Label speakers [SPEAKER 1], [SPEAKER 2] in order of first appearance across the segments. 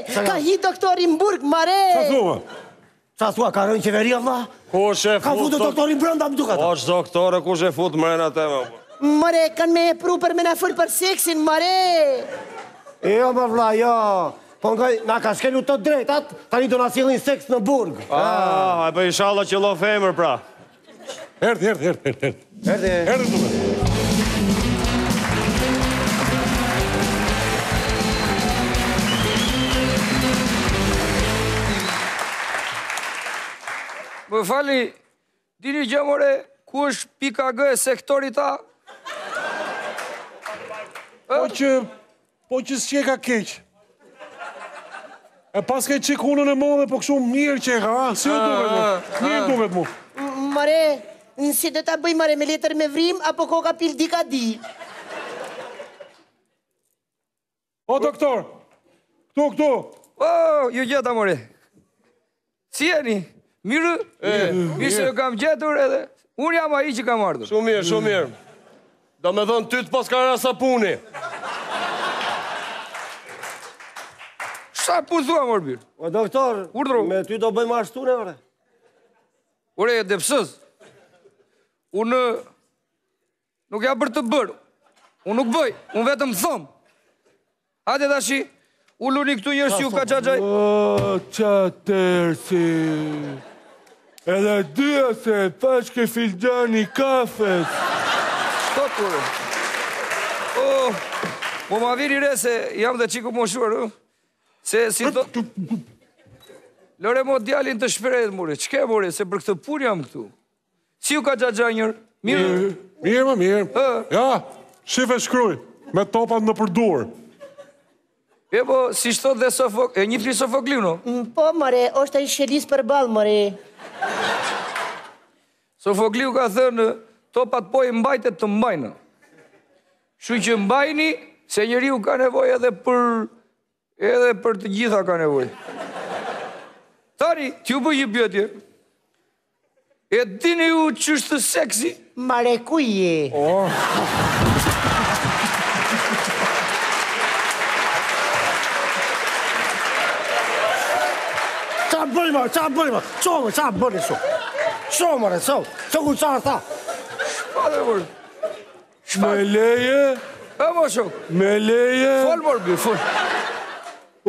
[SPEAKER 1] Ka hi doktorin Burg, mare.
[SPEAKER 2] Qa thua?
[SPEAKER 1] Qa thua, ka rënë qeveri, Allah? Ka futu doktorin brënda, më duka ta.
[SPEAKER 3] O, që doktore, ku që fut mrena tema?
[SPEAKER 1] Mare, kanë me e pru për me na full për seksin, mare.
[SPEAKER 4] Jo, më vla, jo. Po nga, na ka shkelu të drejtat, tani do na sillin seks në Burg.
[SPEAKER 3] E për inshallah që lo femër, pra.
[SPEAKER 2] Erdi.
[SPEAKER 5] Më fali, dini gjëmore, ku është pika G e sektorit ta?
[SPEAKER 2] Po që s'qe ka keq. E pas ke qik unën e modhe, po këshu mirë që e ka, si o duket mu? Mirë duket mu.
[SPEAKER 1] Mare, nësi do ta bëj mare me letër me vrim, apo koka pil dika di.
[SPEAKER 2] O, doktor, këtu.
[SPEAKER 5] O, ju gjeta, more. Si jeni? Mirë? Mirë se ju kam gjetur edhe. Unë jam ai që kam ardhur.
[SPEAKER 3] Shumë mirë. Do me thonë ty të pas ka rasa puni.
[SPEAKER 5] Sa pun thua, morbir?
[SPEAKER 4] O, doktor, me ty do bëjmë ashtune, ore?
[SPEAKER 5] Ore, e depsës. Unë nuk jam për të bërë. Unë nuk bëj, unë vetëm thëmë. Hajde dashi, u luni këtu njërë si u ka qaqaj.
[SPEAKER 6] O, qa tërsi. Edhe dyja se pashke filgjani kafes.
[SPEAKER 5] Shtot, kore. O, ma vini re se jam dhe qiku moshuar, se si do... Lore mo djalin të shperet, more. Qke, more, se për këtë pun jam këtu. Si u ka qaqaj njërë?
[SPEAKER 2] Mirë. Ja, shife shkruj, me topat në përdur.
[SPEAKER 5] E po, si shtot dhe Sofok... E një fli Sofokliu, no?
[SPEAKER 1] Po, mare, është ai shelis për balë, mare.
[SPEAKER 5] Sofokliu ka thënë, topat po i mbajtet të mbajnë. Shu që mbajni, se njeriu ka nevoj edhe për të gjitha ka nevoj. Tani, t'ju bëj një pyetje. E dini ju ç'është seksi?
[SPEAKER 1] Mare, ku je?
[SPEAKER 4] Qa bëjma? Qa bëjma shu? Shumëre, që ku qa tha?
[SPEAKER 5] Shpade, mërë.
[SPEAKER 6] Me leje?
[SPEAKER 5] E, mo shok.
[SPEAKER 6] Me leje?
[SPEAKER 5] Fol, mërë birë, fol.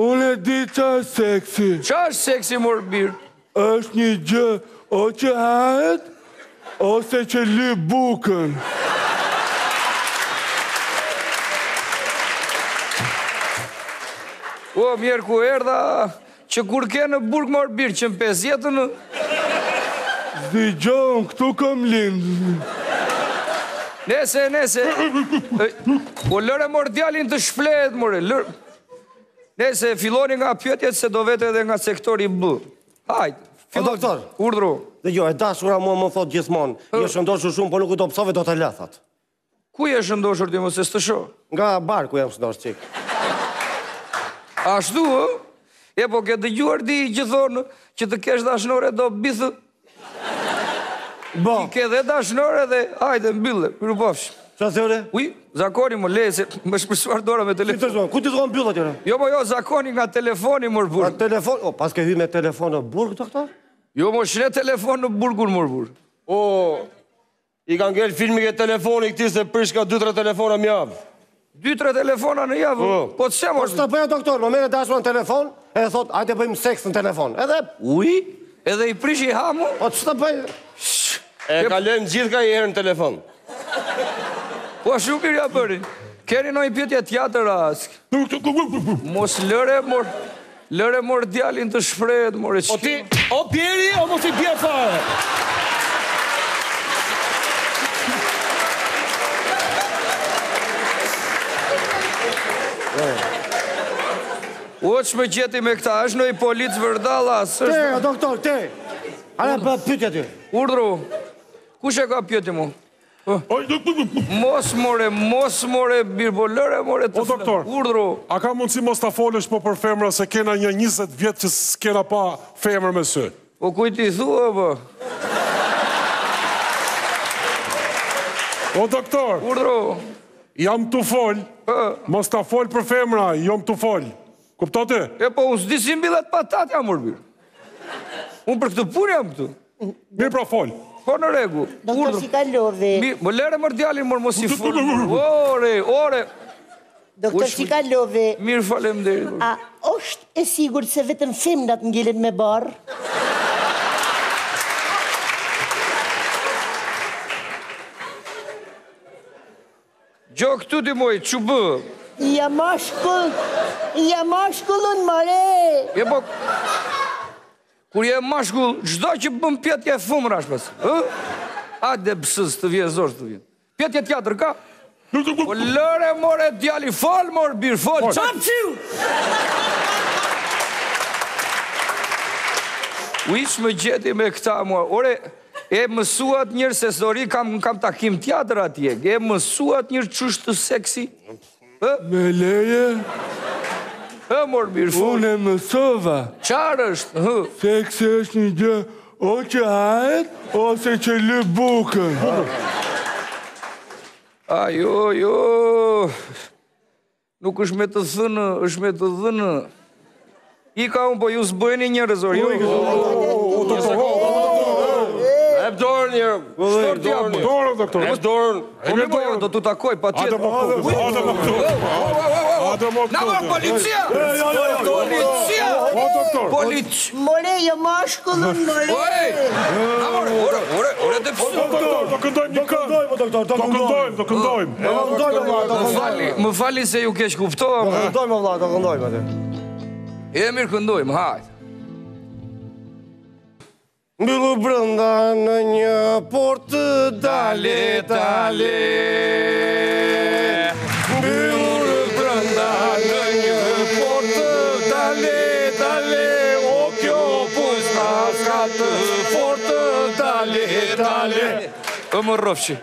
[SPEAKER 6] Unë e di qa seksi.
[SPEAKER 5] Qa është seksi, mërë birë?
[SPEAKER 6] është një gjë, o që hahet, ose që ly bukën.
[SPEAKER 5] O, mjerë ku erdha, që kur ke në burg mërë birë, që në 5 jetën...
[SPEAKER 6] Zdigjon, këtu kam lindë.
[SPEAKER 5] Nese. O, lëre mërë djalin të shflet, mërë, lërë. Nese, filloni nga pyetjet se do vete edhe nga sektori B. Hajtë.
[SPEAKER 4] O, doktor.
[SPEAKER 5] Urdhro.
[SPEAKER 4] Dhe jo, e dashura mua më thot gjithmonë. Je shëndoshur shumë, po nuk u do pësove do të lethat.
[SPEAKER 5] Ku je shëndoshur ti mos e së të shoh?
[SPEAKER 4] Nga barku jam shëndosh qik.
[SPEAKER 5] Ashtu, e po ke dëgjuar ti gjithonë që të kesh dashnore do bithë?
[SPEAKER 4] Bo.
[SPEAKER 5] Ti ke dhe dashnore dhe hajde mbylle, miru pafsh.
[SPEAKER 4] Qa thëre?
[SPEAKER 5] Uj, zakoni më le, se më shpërsuar dora me telefon.
[SPEAKER 4] Si të shkon, ku ti të konë mbyllat jone?
[SPEAKER 5] Jo, zakoni nga telefoni mërë burg.
[SPEAKER 4] Telefon, o, pas ke hy me telefon në burg, doktor?
[SPEAKER 5] Jo, më shne telefon në burgun mërë burg.
[SPEAKER 3] O, i ka ngell filmi ke telefoni këti se prish ka 2-3 telefona mjavë.
[SPEAKER 5] 2-3 telefona në javë? Po të se
[SPEAKER 4] Po që të bëja, doktor, më mene dashur në telefon, e thot, ajte bëjmë seks në telefon. Edhe...
[SPEAKER 5] Uj, edhe i prish i hamu?
[SPEAKER 4] Po që të bëjmë...
[SPEAKER 3] E kalojmë gjithë ka i herë në telefon.
[SPEAKER 5] Po shumë mirë ja bëri. Keni në i pyetje tjatër ask. Mos lëre mor djalin të shfret, more.
[SPEAKER 3] O ti, o bjeri, o mos i bjerë fare.
[SPEAKER 5] O që me gjeti me këta, është në i policë vërdala.
[SPEAKER 4] Te, doktor, te. Ale për pytja ty.
[SPEAKER 5] Urdhru, kush e ka pyetje mu? Mos more, birbo, lëre more të
[SPEAKER 2] O, doktor,
[SPEAKER 5] urdhru.
[SPEAKER 2] A ka mundësi mos ta folesh po për femra se kena një 20 vjetë që s'kena pa femër me sy?
[SPEAKER 5] O kujti thua, po?
[SPEAKER 2] O, doktor,
[SPEAKER 5] Urdhru.
[SPEAKER 2] jam të fol, mos ta fol për femra, jam të fol. Kuptate?
[SPEAKER 5] E po, unë s'di si mbillet patat jam mërë birë. Unë për këtë punë jam këtu.
[SPEAKER 2] Mirë pra fol.
[SPEAKER 5] Po në regu.
[SPEAKER 1] Doktor Shikalove.
[SPEAKER 5] Më lere mërë djalin mërë mos i folë. Ore.
[SPEAKER 1] Doktor Shikalove.
[SPEAKER 5] Mirë falem deri.
[SPEAKER 1] A është e sigur se vetëm femnat ngjilen me barë?
[SPEAKER 5] Gjo këtu ti moj, që bë?
[SPEAKER 1] Ja mashkullun, more!
[SPEAKER 5] E po... Kur je mashkull, gjdo që bëm pjetje fumë rash pas. Ade bësës të vje, zorë të vje. Pjetje tjatër ka? Po lëre, more, djali, fol, more, birë, fol. Qap qiu! U ishë më gjeti me këta, more. Ore, e mësuat njërë se sori, kam takim tjatër atje. E mësuat njërë qështë të seksi?
[SPEAKER 6] Me leje,
[SPEAKER 5] Mor birë fol.
[SPEAKER 6] unë e mësova.
[SPEAKER 5] Qarë është?
[SPEAKER 6] Seksi është një gjë, o që hahet, ose që lë bukën.
[SPEAKER 5] Jo. Nuk është me të thënë, është me të dhënë. I ka unë, po ju s'bëjni një rezor.
[SPEAKER 3] Ep dorën njërë.
[SPEAKER 2] Dorën, doktor.
[SPEAKER 3] Ep dorën.
[SPEAKER 5] Do t'u takoj, pa tjetë. Na mërë policia! Policia!
[SPEAKER 1] More, ja mashkullun, more!
[SPEAKER 5] Na mërë, ore të pësë.
[SPEAKER 2] Do këndojmë një kënd. Do këndojmë.
[SPEAKER 5] Më fali se ju keq kuptova.
[SPEAKER 4] Këndojmë, vlla, do këndojmë atë.
[SPEAKER 5] E mirë këndojmë, hajtë.
[SPEAKER 4] Mbyllu brënda në një portë, dale. Mbyllu brënda në një portë, dale. O kjo pushka s'ka të fortë, dale.
[SPEAKER 5] Më rrofshi.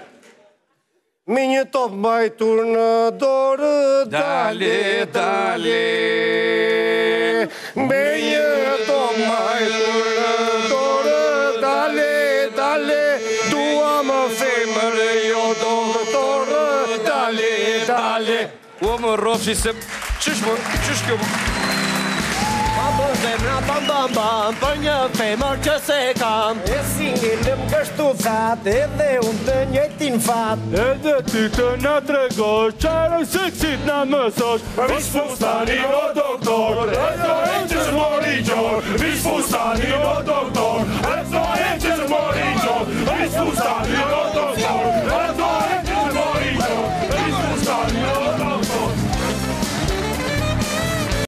[SPEAKER 4] Me një top mbajtur në dorë, dale. Me një top mbajtur në dorë, dale. Dua më femër, jo doktorë, dale.
[SPEAKER 5] O më rrofshi se... Qysh kjo më?
[SPEAKER 4] Ma bën zemra bam, për një femër që se kam. E singelëm kështu that, edhe unë të njëjtin fat.
[SPEAKER 6] Edhe ti të na tregosh, qarë seksit na mësosh. Vish fustani o doktor,